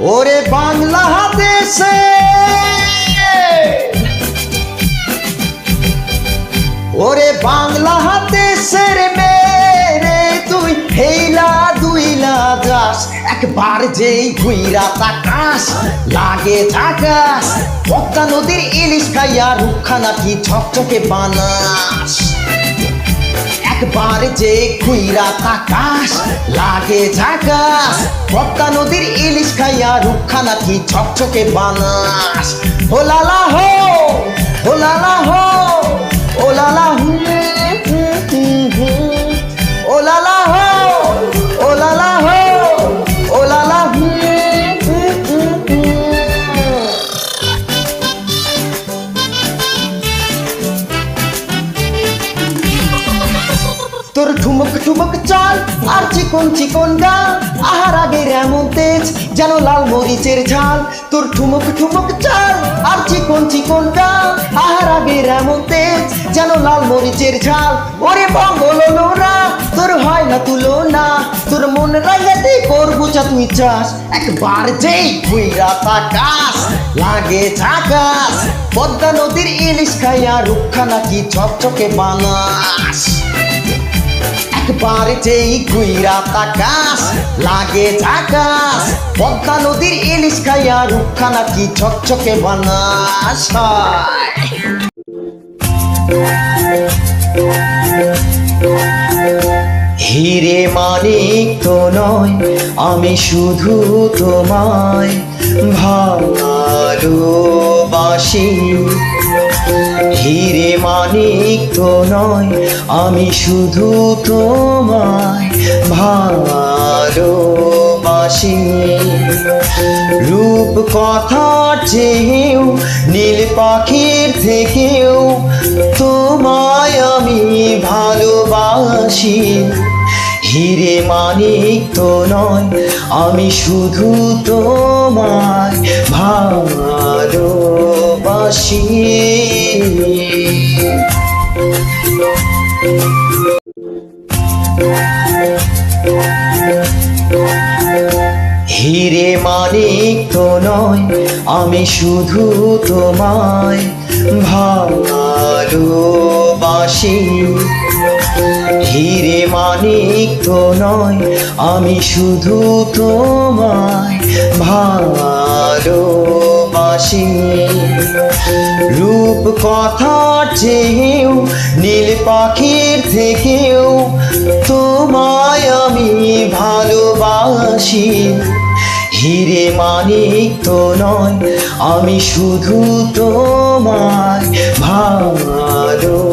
ওরে বাংলাদেশে ওরে বাংলাদেশের মেরে তুই হেইলা দুইলা যাস একবার যেই ঘুইরা তাকাস লাগে ঝাকাস পদ্মা নদীর ইলিশ খাইয়া রুখা নাকি ঝকঝকে বানাস একবার যে ঘুইরা তাকাস লাগে ঝাকাস পদ্মা নদীর ইলিশ খাইয়া রুখা নাকি ঝকঝকে বানাস ও লালা হো ও লালা হো ও লালা ও লালা হো ও লালা হো ও লালা তোর ঠুমক ঠুমক চাল আর চিকন চিকন গাল আহার আগের এমন তেজ যেন লাল মরিচের ঝাল তোর ঠুমক ঠুমক চাল আর চিকন চিকন গাল আহার আগের এমন তেজ যেন লাল মরিচের ঝাল ওরে বঙ্গলোরা তোর হয় না তুলনা তোর মন রাইয়াতে করবো যা তুই চাস একবার যেই ঘুইরা তাকাস লাগে ঝাকাস পদ্মা নদীর ইলিশ খাইয়া রুখা নাকি ঝকঝকে বানাস একবার যেই ঘুইরা তাকাস লাগে ঝাকাস পদ্মা নদীর ইলিশ খাইয়া রুখা নাকি ঝকঝকে বানাস হিরে মানিক তো নয় আমি শুধু তোমায় ভালোবাসি হিরে মানিক তো নয় আমি শুধু তোমায় ভালোবাসি রূপ কথার চেয়েও নীল পাখির থেকেও তোমায় আমি ভালোবাসি হিরে মানিক তো নয় আমি শুধু তোমায় ভালোবাসি হিরে মানিক তো নয় আমি শুধু তোমায় ভালোবাসি হিরে মানিক তো নয় আমি শুধু তোমায় ভালোবাসি রূপ কথার চেয়েও নীল পাখির থেকেও তোমায় আমি ভালোবাসি হিরে মানিক তো নয় আমি শুধু তোমায় ভালোবাসি